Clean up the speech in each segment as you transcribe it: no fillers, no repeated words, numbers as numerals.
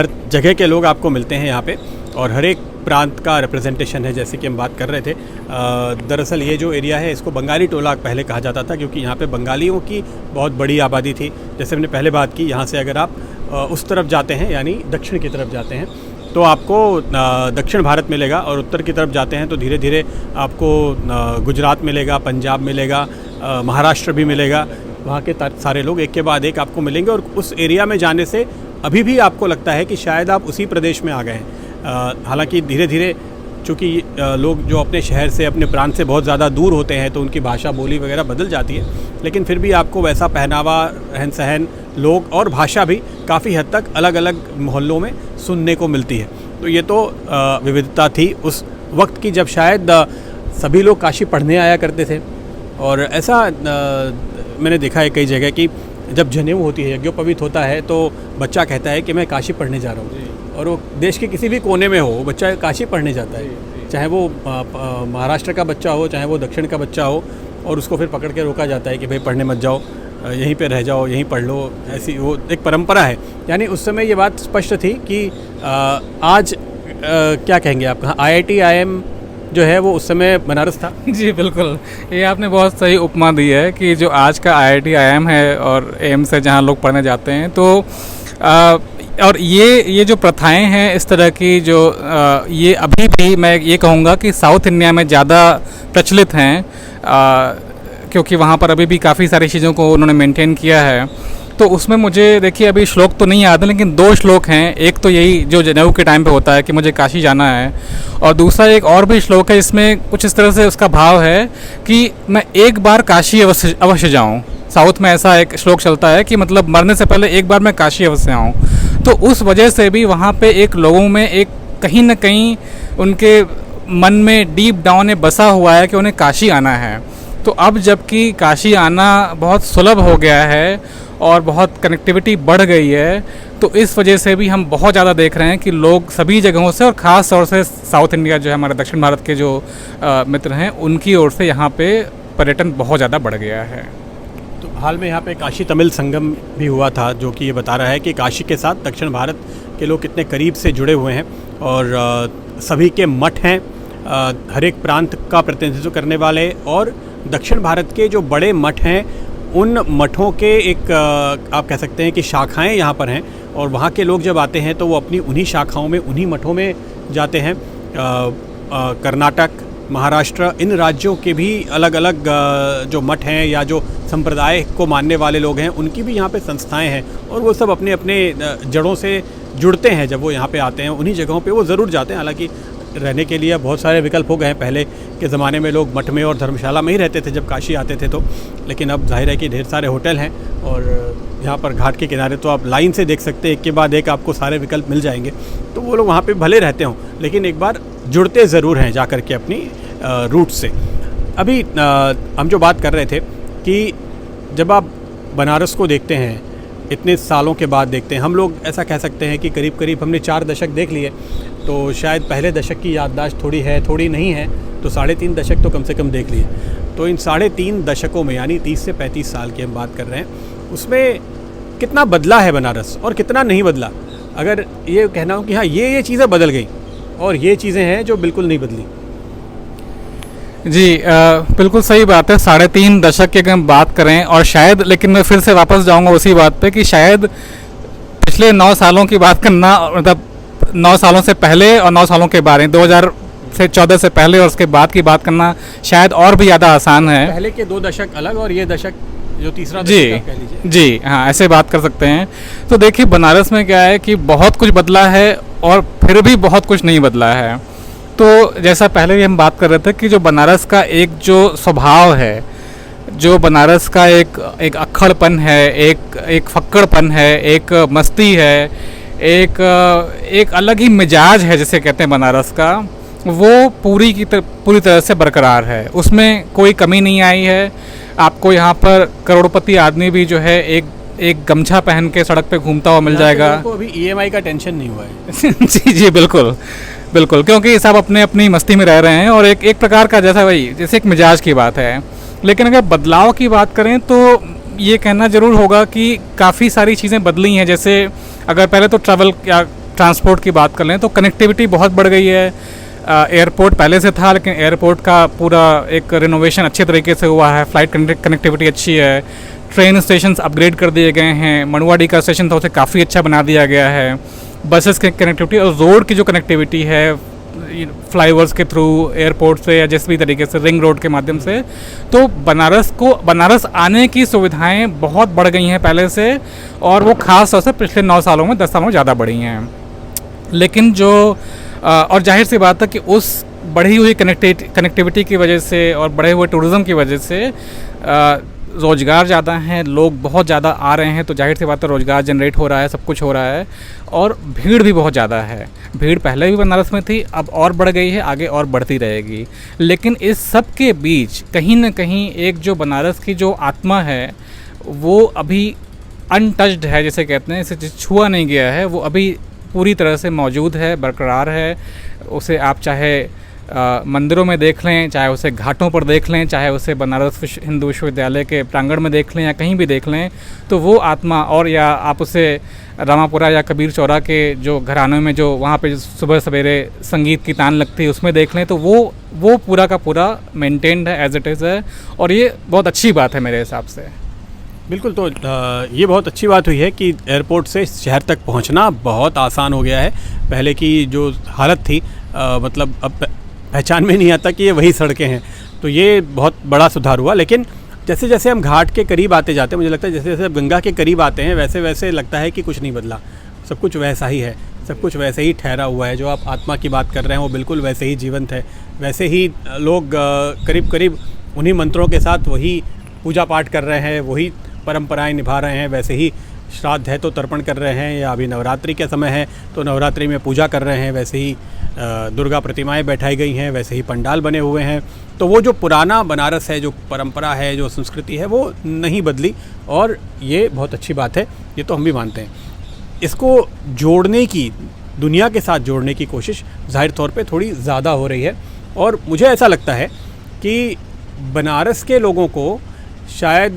हर जगह के लोग आपको मिलते हैं यहाँ पे और हर एक प्रांत का रिप्रेजेंटेशन है, जैसे कि हम बात कर रहे थे। दरअसल ये जो एरिया है इसको बंगाली टोला पहले कहा जाता था, क्योंकि यहाँ पे बंगालियों की बहुत बड़ी आबादी थी। जैसे हमने पहले बात की, यहाँ से अगर आप उस तरफ जाते हैं यानी दक्षिण की तरफ जाते हैं तो आपको दक्षिण भारत मिलेगा, और उत्तर की तरफ जाते हैं तो धीरे धीरे आपको गुजरात मिलेगा, पंजाब मिलेगा, महाराष्ट्र भी मिलेगा। वहाँ के सारे लोग एक के बाद एक आपको मिलेंगे, और उस एरिया में जाने से अभी भी आपको लगता है कि शायद आप उसी प्रदेश में आ गए हैं। हालांकि धीरे धीरे चूँकि लोग जो अपने शहर से, अपने प्रांत से बहुत ज़्यादा दूर होते हैं तो उनकी भाषा बोली वगैरह बदल जाती है, लेकिन फिर भी आपको वैसा पहनावा, रहन सहन, लोग और भाषा भी काफ़ी हद तक अलग अलग मोहल्लों में सुनने को मिलती है। तो ये तो विविधता थी उस वक्त की, जब शायद सभी लोग काशी पढ़ने आया करते थे। और ऐसा मैंने देखा है कई जगह कि जब जनेऊ होती है, यज्ञोपवीत होता है, तो बच्चा कहता है कि मैं काशी पढ़ने जा रहा हूँ, और वो देश के किसी भी कोने में हो, बच्चा काशी पढ़ने जाता है। चाहे वो महाराष्ट्र का बच्चा हो, चाहे वो दक्षिण का बच्चा हो, और उसको फिर पकड़ के रोका जाता है कि भाई पढ़ने मत जाओ, यहीं पे रह जाओ, यहीं पढ़ लो। ऐसी वो एक परंपरा है। यानी उस समय ये बात स्पष्ट थी कि आज क्या कहेंगे आप, IIT IIM जो है वो उस समय बनारस था। जी बिल्कुल, ये आपने बहुत सही उपमा दी है कि जो आज का IIT IIM है और एम्स है जहाँ लोग पढ़ने जाते हैं, तो और ये जो प्रथाएं हैं इस तरह की, जो ये अभी भी मैं ये कहूँगा कि साउथ इंडिया में ज़्यादा प्रचलित हैं, क्योंकि वहाँ पर अभी भी काफ़ी सारी चीज़ों को उन्होंने मेंटेन किया है। तो उसमें मुझे देखिए अभी श्लोक तो नहीं याद है, लेकिन 2 श्लोक हैं। एक तो यही जो जनेऊ के टाइम पे होता है कि मुझे काशी जाना है, और दूसरा एक और भी श्लोक है जिसमें कुछ इस तरह से उसका भाव है कि मैं एक बार काशी अवश्य जाऊँ। साउथ में ऐसा एक श्लोक चलता है कि मतलब मरने से पहले एक बार मैं काशी अवश्य आऊँ। तो उस वजह से भी वहाँ पे एक लोगों में एक कहीं ना कहीं उनके मन में डीप डाउन में बसा हुआ है कि उन्हें काशी आना है। तो अब जबकि काशी आना बहुत सुलभ हो गया है और बहुत कनेक्टिविटी बढ़ गई है, तो इस वजह से भी हम बहुत ज़्यादा देख रहे हैं कि लोग सभी जगहों से, और ख़ास तौर से साउथ इंडिया जो है, हमारे दक्षिण भारत के जो मित्र हैं, उनकी ओर से यहाँ पे पर्यटन बहुत ज़्यादा बढ़ गया है। तो हाल में यहाँ पे काशी तमिल संगम भी हुआ था, जो कि ये बता रहा है कि काशी के साथ दक्षिण भारत के लोग कितने करीब से जुड़े हुए हैं, और सभी के मठ हैं, हर एक प्रांत का प्रतिनिधित्व करने वाले, और दक्षिण भारत के जो बड़े मठ हैं उन मठों के एक आप कह सकते हैं कि शाखाएं यहाँ पर हैं, और वहाँ के लोग जब आते हैं तो वो अपनी उन्हीं शाखाओं में, उन्हीं मठों में जाते हैं। कर्नाटक, महाराष्ट्र, इन राज्यों के भी अलग अलग जो मठ हैं या जो संप्रदाय को मानने वाले लोग हैं, उनकी भी यहाँ पे संस्थाएं हैं, और वो सब अपने अपने जड़ों से जुड़ते हैं। जब वो यहाँ पे आते हैं उन्हीं जगहों पे वो ज़रूर जाते हैं। हालांकि रहने के लिए बहुत सारे विकल्प हो गए हैं। पहले के ज़माने में लोग मठ में और धर्मशाला में ही रहते थे जब काशी आते थे, तो लेकिन अब जाहिर है कि ढेर सारे होटल हैं, और यहाँ पर घाट के किनारे तो आप लाइन से देख सकते हैं, एक के बाद एक आपको सारे विकल्प मिल जाएंगे। तो वो लोग वहाँ पे भले रहते हों, लेकिन एक बार जुड़ते ज़रूर हैं जा कर के अपनी रूट से। अभी हम जो बात कर रहे थे कि जब आप बनारस को देखते हैं, इतने सालों के बाद देखते हैं, हम लोग ऐसा कह सकते हैं कि करीब करीब हमने 4 दशक देख लिए, तो शायद पहले दशक की याददाश्त थोड़ी है, थोड़ी नहीं है, तो 3.5 दशक तो कम से कम देख लिए। तो इन 3.5 दशकों में, यानी 30 से 35 साल की हम बात कर रहे हैं, उसमें कितना बदला है बनारस और कितना नहीं बदला। अगर ये कहना हो कि हाँ ये चीज़ें बदल गई और ये चीज़ें हैं जो बिल्कुल नहीं बदली। जी बिल्कुल सही बात है। 3.5 दशक की अगर हम बात करें, और शायद, लेकिन मैं फिर से वापस जाऊंगा उसी बात पे कि शायद पिछले 9 सालों की बात करना, मतलब 9 सालों से पहले और 9 सालों के बाद, 2014 से पहले और उसके बाद की बात करना शायद और भी ज़्यादा आसान है। पहले के 2 दशक अलग और ये दशक जो तीसरा जी दशक कह लीजिए। जी हाँ, ऐसे बात कर सकते हैं। तो देखिए बनारस में क्या है कि बहुत कुछ बदला है और फिर भी बहुत कुछ नहीं बदला है। तो जैसा पहले भी हम बात कर रहे थे कि जो बनारस का एक जो स्वभाव है, जो बनारस का एक अक्खड़पन है, एक फक्कड़पन है, एक मस्ती है, एक अलग ही मिजाज है जिसे कहते हैं बनारस का, वो पूरी तरह से बरकरार है। उसमें कोई कमी नहीं आई है। आपको यहाँ पर करोड़पति आदमी भी जो है एक गमछा पहन के सड़क पे घूमता हुआ मिल जाएगा। तो अभी EMI का टेंशन नहीं हुआ है। जी बिल्कुल बिल्कुल, क्योंकि सब अपने अपनी मस्ती में रह रहे हैं, और एक प्रकार का जैसे एक मिजाज की बात है। लेकिन अगर बदलाव की बात करें तो ये कहना ज़रूर होगा कि काफ़ी सारी चीज़ें बदली हैं। जैसे अगर पहले तो ट्रांसपोर्ट की बात कर लें तो कनेक्टिविटी बहुत बढ़ गई है। एयरपोर्ट पहले से था, लेकिन एयरपोर्ट का पूरा एक रिनोवेशन अच्छे तरीके से हुआ है। फ्लाइट कनेक्टिविटी अच्छी है। ट्रेन स्टेशन अपग्रेड कर दिए गए हैं। मनुवाडी का स्टेशन था, उसे काफ़ी अच्छा बना दिया गया है। बसेस की कनेक्टिविटी और रोड की जो कनेक्टिविटी है फ्लाईओवर्स के थ्रू, एयरपोर्ट से या जिस भी तरीके से रिंग रोड के माध्यम से, तो बनारस आने की सुविधाएं बहुत बढ़ गई हैं पहले से, और वो खास तौर से पिछले 9 सालों में 10 सालों में ज़्यादा बढ़ी हैं। लेकिन जो और जाहिर सी बात है कि उस बढ़ी हुई कनेक्टिविटी की वजह से और बढ़े हुए टूरिज़्म की वजह से रोज़गार ज़्यादा हैं, लोग बहुत ज़्यादा आ रहे हैं, तो जाहिर सी बात है रोज़गार जनरेट हो रहा है, सब कुछ हो रहा है। और भीड़ भी बहुत ज़्यादा है। भीड़ पहले भी बनारस में थी, अब और बढ़ गई है, आगे और बढ़ती रहेगी। लेकिन इस सब के बीच कहीं ना कहीं एक जो बनारस की जो आत्मा है वो अभी अनटच्ड है, जैसे कहते हैं, इसे छुआ नहीं गया है, वो अभी पूरी तरह से मौजूद है, बरकरार है। उसे आप चाहे मंदिरों में देख लें, चाहे उसे घाटों पर देख लें, चाहे उसे बनारस हिंदू विश्वविद्यालय के प्रांगण में देख लें या कहीं भी देख लें, तो वो आत्मा, और या आप उसे रामापुरा या कबीर चौरा के जो घरानों में जो वहाँ पे सुबह सवेरे संगीत की तान लगती है उसमें देख लें, तो वो पूरा का पूरा मेंटेन्ड है, एज इट इज़ है। और ये बहुत अच्छी बात है मेरे हिसाब से। बिल्कुल। तो ये बहुत अच्छी बात हुई है कि एयरपोर्ट से शहर तक पहुंचना बहुत आसान हो गया है। पहले की जो हालत थी मतलब अब पहचान में नहीं आता कि ये वही सड़कें हैं, तो ये बहुत बड़ा सुधार हुआ। लेकिन जैसे जैसे हम घाट के करीब आते जाते हैं, मुझे लगता है जैसे जैसे गंगा के करीब आते हैं वैसे वैसे लगता है कि कुछ नहीं बदला, सब कुछ वैसा ही है, सब कुछ वैसे ही ठहरा हुआ है। जो आप आत्मा की बात कर रहे हैं वो बिल्कुल वैसे ही जीवंत है, वैसे ही लोग करीब करीब उन्हीं मंत्रों के साथ वही पूजा पाठ कर रहे हैं, वही परंपराएं निभा रहे हैं, वैसे ही श्राद्ध है तो तर्पण कर रहे हैं, या अभी नवरात्रि के समय है तो नवरात्रि में पूजा कर रहे हैं, वैसे ही दुर्गा प्रतिमाएं बैठाई गई हैं, वैसे ही पंडाल बने हुए हैं। तो वो जो पुराना बनारस है, जो परंपरा है, जो संस्कृति है, वो नहीं बदली, और ये बहुत अच्छी बात है, ये तो हम भी मानते हैं। इसको जोड़ने की, दुनिया के साथ जोड़ने की कोशिश ज़ाहिर तौर पे थोड़ी ज़्यादा हो रही है। और मुझे ऐसा लगता है कि बनारस के लोगों को शायद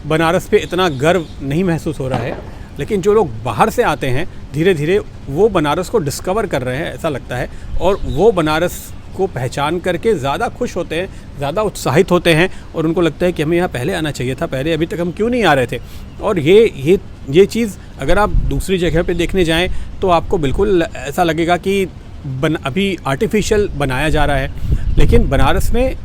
बनारस पे इतना गर्व नहीं महसूस हो रहा है, लेकिन जो लोग बाहर से आते हैं धीरे धीरे वो बनारस को डिस्कवर कर रहे हैं, ऐसा लगता है। और वो बनारस को पहचान करके ज़्यादा खुश होते हैं, ज़्यादा उत्साहित होते हैं, और उनको लगता है कि हमें यहाँ पहले आना चाहिए था, पहले अभी तक हम क्यों नहीं आ रहे थे। और ये चीज़ अगर आप दूसरी जगह पे देखने जाएं तो आपको बिल्कुल ऐसा लगेगा कि अभी आर्टिफिशियल बनाया जा रहा है, लेकिन बनारस में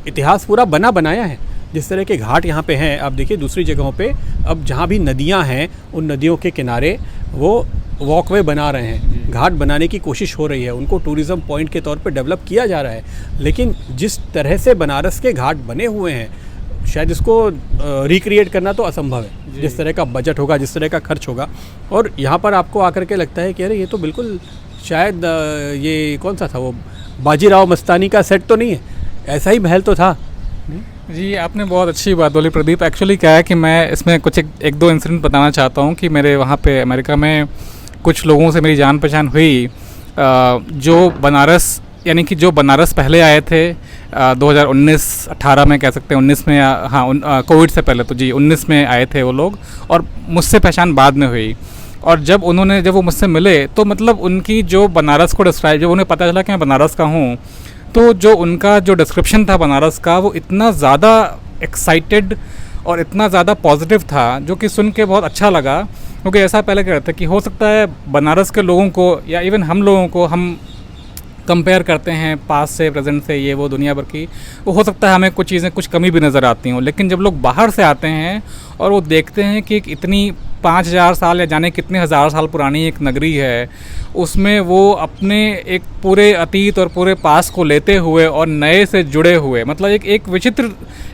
इतिहास पूरा बनाया है। जिस तरह के घाट यहाँ पे हैं, आप देखिए दूसरी जगहों पे अब जहाँ भी नदियाँ हैं उन नदियों के किनारे वो वॉकवे बना रहे हैं, घाट बनाने की कोशिश हो रही है, उनको टूरिज़्म पॉइंट के तौर पे डेवलप किया जा रहा है। लेकिन जिस तरह से बनारस के घाट बने हुए हैं, शायद इसको रिक्रिएट करना तो असंभव है, जिस तरह का बजट होगा, जिस तरह का खर्च होगा। और यहाँ पर आपको आकर के लगता है कि अरे ये तो बिल्कुल शायद ये कौन सा था, वो बाजीराव मस्तानी का सेट तो नहीं है, ऐसा ही महल तो था। जी, आपने बहुत अच्छी बात बोली प्रदीप। एक्चुअली क्या है कि मैं इसमें कुछ एक दो इंसिडेंट बताना चाहता हूँ कि मेरे वहाँ पे अमेरिका में कुछ लोगों से मेरी जान पहचान हुई जो बनारस, यानी कि जो बनारस पहले आए थे 2019-18 में, कह सकते हैं 19 में, हाँ कोविड से पहले, तो जी 19 में आए थे वो लोग, और मुझसे पहचान बाद में हुई। और जब वो मुझसे मिले तो मतलब उनकी जो बनारस को डिस्क्राइब, जब उन्हें पता चला कि मैं बनारस का हूँ, तो जो उनका जो डिस्क्रिप्शन था बनारस का, वो इतना ज़्यादा एक्साइटेड और इतना ज़्यादा पॉजिटिव था, जो कि सुन के बहुत अच्छा लगा। क्योंकि ऐसा पहले कह रहे थे कि हो सकता है बनारस के लोगों को या इवन हम लोगों को हम कंपेयर करते हैं पास से, प्रेजेंट से, ये वो दुनिया भर की, वो हो सकता है हमें कुछ चीज़ें कुछ कमी भी नज़र आती हों। लेकिन जब लोग बाहर से आते हैं और वो देखते हैं कि एक इतनी 5000 साल या जाने कितने हज़ार साल पुरानी एक नगरी है, उसमें वो अपने एक पूरे अतीत और पूरे पास को लेते हुए और नए से जुड़े हुए, मतलब एक विचित्र,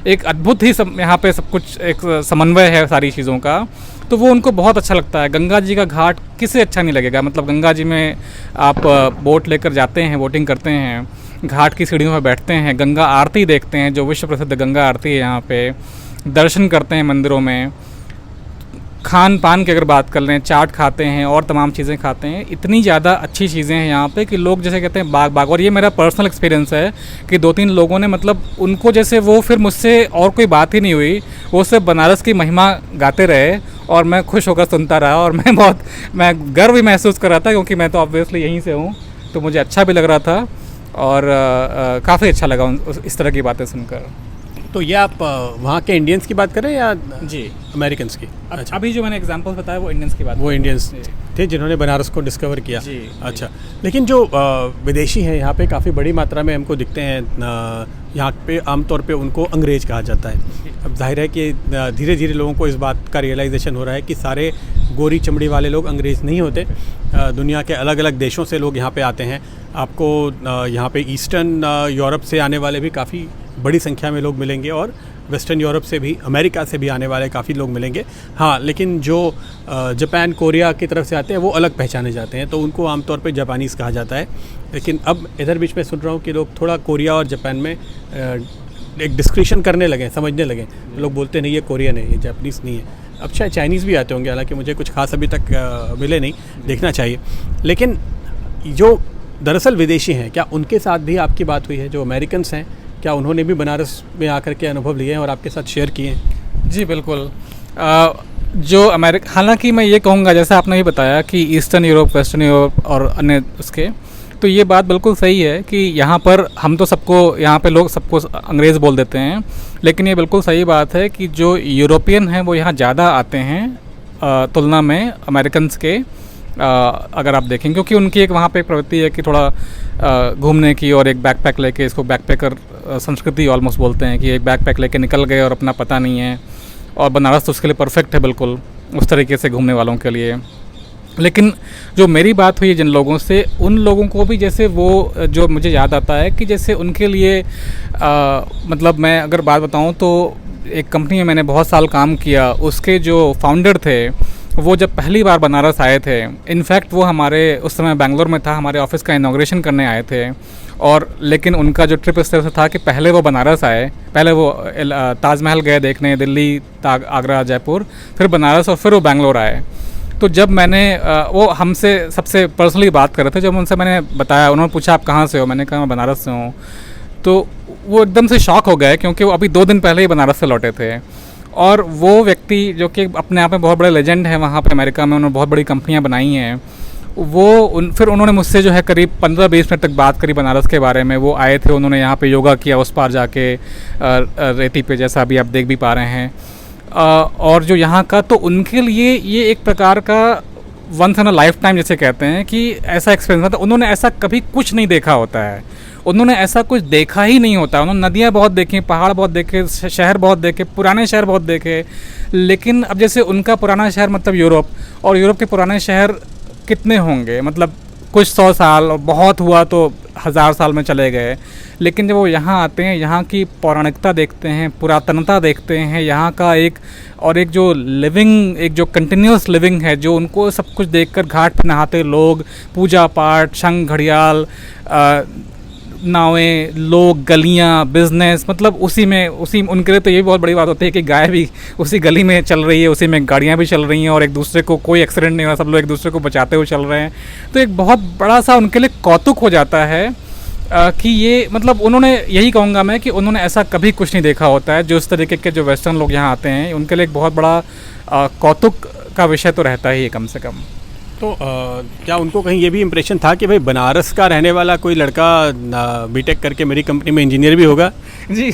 एक अद्भुत ही यहाँ पे सब कुछ एक समन्वय है सारी चीज़ों का, तो वो उनको बहुत अच्छा लगता है। गंगा जी का घाट किसे अच्छा नहीं लगेगा, मतलब गंगा जी में आप बोट लेकर जाते हैं, बोटिंग करते हैं, घाट की सीढ़ियों में बैठते हैं, गंगा आरती देखते हैं, जो विश्व प्रसिद्ध गंगा आरती है यहाँ पे, दर्शन करते हैं मंदिरों में, खान पान की अगर बात कर लें, चाट खाते हैं और तमाम चीज़ें खाते हैं। इतनी ज़्यादा अच्छी चीज़ें हैं यहाँ पे कि लोग जैसे कहते हैं बाग। और ये मेरा पर्सनल एक्सपीरियंस है कि 2-3 लोगों ने, मतलब उनको जैसे वो फिर मुझसे और कोई बात ही नहीं हुई, वो सिर्फ बनारस की महिमा गाते रहे और मैं खुश होकर सुनता रहा, और मैं गर्व भी महसूस कर रहा था, क्योंकि मैं तो ऑब्वियसली यहीं से हूँ, तो मुझे अच्छा भी लग रहा था और काफ़ी अच्छा लगा इस तरह की बातें सुनकर। तो ये आप वहाँ के इंडियंस की बात करें या जी, अमेरिकन्स की? अच्छा, अभी जो मैंने एग्जांपल बताया वो इंडियंस की बात, वो इंडियंस थे जिन्होंने बनारस को डिस्कवर किया। जी, अच्छा, लेकिन जो विदेशी हैं यहाँ पे काफ़ी बड़ी मात्रा में हमको दिखते हैं। यहाँ पे आमतौर पे उनको अंग्रेज़ कहा जाता है। अब जाहिर है कि धीरे धीरे लोगों को इस बात का रियलाइजेशन हो रहा है कि सारे गोरी चमड़ी वाले लोग अंग्रेज़ नहीं होते। दुनिया के अलग अलग देशों से लोग यहाँ पे आते हैं। आपको यहाँ पे ईस्टर्न यूरोप से आने वाले भी काफ़ी बड़ी संख्या में लोग मिलेंगे, और वेस्टर्न यूरोप से भी, अमेरिका से भी आने वाले काफ़ी लोग मिलेंगे। हाँ, लेकिन जो जापान, कोरिया की तरफ से आते हैं वो अलग पहचाने जाते हैं, तो उनको आमतौर पे जापानीज़ कहा जाता है। लेकिन अब इधर बीच में सुन रहा हूँ कि लोग थोड़ा कोरिया और जापान में एक डिस्क्रिशन करने लगे, समझने लगे। लोग बोलते नहीं ये कोरियन है, ये जापानीज़ नहीं है। अब शायद चाइनीज़ भी आते होंगे, हालांकि मुझे कुछ खास अभी तक मिले नहीं, देखना चाहिए। लेकिन जो दरअसल विदेशी हैं, क्या उनके साथ भी आपकी बात हुई है? जो अमेरिकन्स हैं, क्या उन्होंने भी बनारस में आकर के अनुभव लिए हैं और आपके साथ शेयर किए हैं? जी बिल्कुल। जो हालांकि मैं ये कहूँगा, जैसा आपने भी बताया कि ईस्टर्न यूरोप, वेस्टर्न यूरोप और अन्य उसके, तो ये बात बिल्कुल सही है कि यहाँ पर हम तो सबको, यहाँ पे लोग सबको अंग्रेज़ बोल देते हैं, लेकिन ये बिल्कुल सही बात है कि जो यूरोपियन हैं वो यहाँ ज़्यादा आते हैं तुलना में अमेरिकन्स के। अगर आप देखें, क्योंकि उनकी एक वहाँ पे एक प्रवृत्ति है कि थोड़ा घूमने की, और एक बैकपैक लेके, इसको बैकपैकर संस्कृति ऑलमोस्ट बोलते हैं, कि एक बैकपैक लेके निकल गए और अपना पता नहीं है, और बनारस तो उसके लिए परफेक्ट है बिल्कुल उस तरीके से घूमने वालों के लिए। लेकिन जो मेरी बात हुई जिन लोगों से, उन लोगों को भी जैसे वो, जो मुझे याद आता है कि जैसे उनके लिए मतलब मैं अगर बात बताऊँ तो एक कंपनी में मैंने बहुत साल काम किया, उसके जो फाउंडर थे वो जब पहली बार बनारस आए थे, इनफैक्ट वो हमारे उस समय बेंगलोर में था, हमारे ऑफिस का इनॉग्रेशन करने आए थे। और लेकिन उनका जो ट्रिप इस तरह से था कि पहले वो बनारस आए, पहले वो ताजमहल गए देखने, दिल्ली, आगरा, जयपुर, फिर बनारस, और फिर वो बेंगलोर आए। तो जब मैंने वो हमसे सबसे पर्सनली बात कर रहे थे, जब उनसे मैंने बताया, उन्होंने पूछा आप कहाँ से हो, मैंने कहा मैं बनारस से हूँ, तो वो एकदम से शॉक हो गए, क्योंकि वो अभी 2 दिन पहले ही बनारस से लौटे थे। और वो व्यक्ति जो कि अपने आप में बहुत बड़े लेजेंड हैं वहाँ पे अमेरिका में, उन्होंने बहुत बड़ी कंपनियाँ बनाई हैं, फिर उन्होंने मुझसे जो है करीब 15-20 मिनट तक बात करी बनारस के बारे में। वो आए थे, उन्होंने यहाँ पे योगा किया उस पार जाके रेती पे, जैसा अभी आप देख भी पा रहे हैं। और जो यहाँ का, तो उनके लिए ये एक प्रकार का once in a lifetime जैसे कहते हैं कि ऐसा एक्सपीरियंस होता है। उन्होंने ऐसा कभी कुछ नहीं देखा होता है, उन्होंने ऐसा कुछ देखा ही नहीं होता। उन्होंने नदियाँ बहुत देखी, पहाड़ बहुत देखे, शहर बहुत देखे, पुराने शहर बहुत देखे, लेकिन अब जैसे उनका पुराना शहर मतलब यूरोप, और यूरोप के पुराने शहर कितने होंगे, मतलब कुछ 100 साल, और बहुत हुआ तो 1000 साल में चले गए। लेकिन जब वो यहाँ आते हैं, यहाँ की पौराणिकता देखते हैं, पुरातनता देखते हैं, यहाँ का एक जो लिविंग, एक जो कंटिन्यूस लिविंग है, जो उनको सब कुछ देखकर घाट पे नहाते लोग, पूजा पाठ, शंख घड़ियाल, नावें, लोग, गलियाँ, बिजनेस, मतलब उसी उनके लिए तो ये भी बहुत बड़ी बात होती है कि गाय भी उसी गली में चल रही है, उसी में गाड़ियाँ भी चल रही हैं, और एक दूसरे को कोई एक्सीडेंट नहीं हो रहा, सब लोग एक दूसरे को बचाते हुए चल रहे हैं। तो एक बहुत बड़ा सा उनके लिए कौतुक हो जाता है कि ये, मतलब उन्होंने, यही कहूँगा मैं कि उन्होंने ऐसा कभी कुछ नहीं देखा होता है। जो इस तरीके के जो वेस्टर्न लोग यहाँ आते हैं, उनके लिए एक बहुत बड़ा कौतुक का विषय तो रहता ही है कम से कम। तो क्या उनको कहीं ये भी इम्प्रेशन था कि भाई बनारस का रहने वाला कोई लड़का बीटेक करके मेरी कंपनी में इंजीनियर भी होगा? जी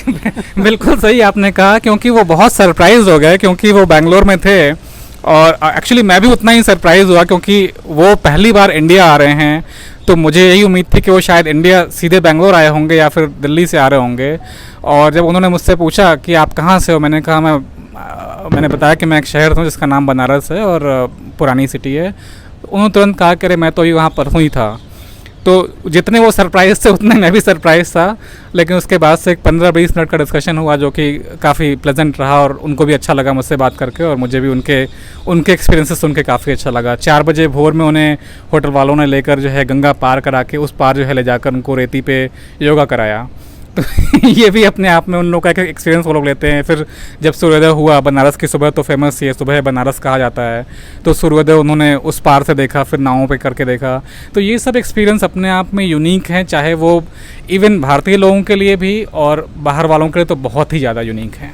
बिल्कुल सही आपने कहा, क्योंकि वो बहुत सरप्राइज हो गए, क्योंकि वो बेंगलोर में थे, और एक्चुअली मैं भी उतना ही सरप्राइज हुआ, क्योंकि वो पहली बार इंडिया आ रहे हैं। तो मुझे यही उम्मीद थी कि वो शायद इंडिया सीधे बेंगलोर आए होंगे या फिर दिल्ली से आ रहे होंगे। और जब उन्होंने मुझसे पूछा कि आप कहाँ से हो, मैंने कहा मैंने बताया कि मैं एक शहर हूँ जिसका नाम बनारस है और पुरानी सिटी है। उन्होंने तुरंत कहा कि अरे मैं तो ही वहाँ पर ही था। तो जितने वो सरप्राइज थे उतने मैं भी सरप्राइज था। लेकिन उसके बाद से एक 15-20 मिनट का डिस्कशन हुआ जो कि काफ़ी प्लेजेंट रहा, और उनको भी अच्छा लगा मुझसे बात करके, और मुझे भी उनके एक्सपीरियंसेस सुन के काफ़ी अच्छा लगा। 4 बजे भोर में उन्हें होटल वालों ने लेकर जो है गंगा पार करा के उस पार जो है ले जाकर उनको रेती पे योगा कराया। तो ये भी अपने आप में उन लोगों का एक एक्सपीरियंस वो लोग लेते हैं। फिर जब सूर्योदय हुआ, बनारस की सुबह तो फेमस ही है, सुबह बनारस कहा जाता है, तो सूर्योदय उन्होंने उस पार से देखा, फिर नावों पे करके देखा। तो ये सब एक्सपीरियंस अपने आप में यूनिक हैं, चाहे वो इवन भारतीय लोगों के लिए भी और बाहर वालों के लिए तो बहुत ही ज़्यादा यूनिक है।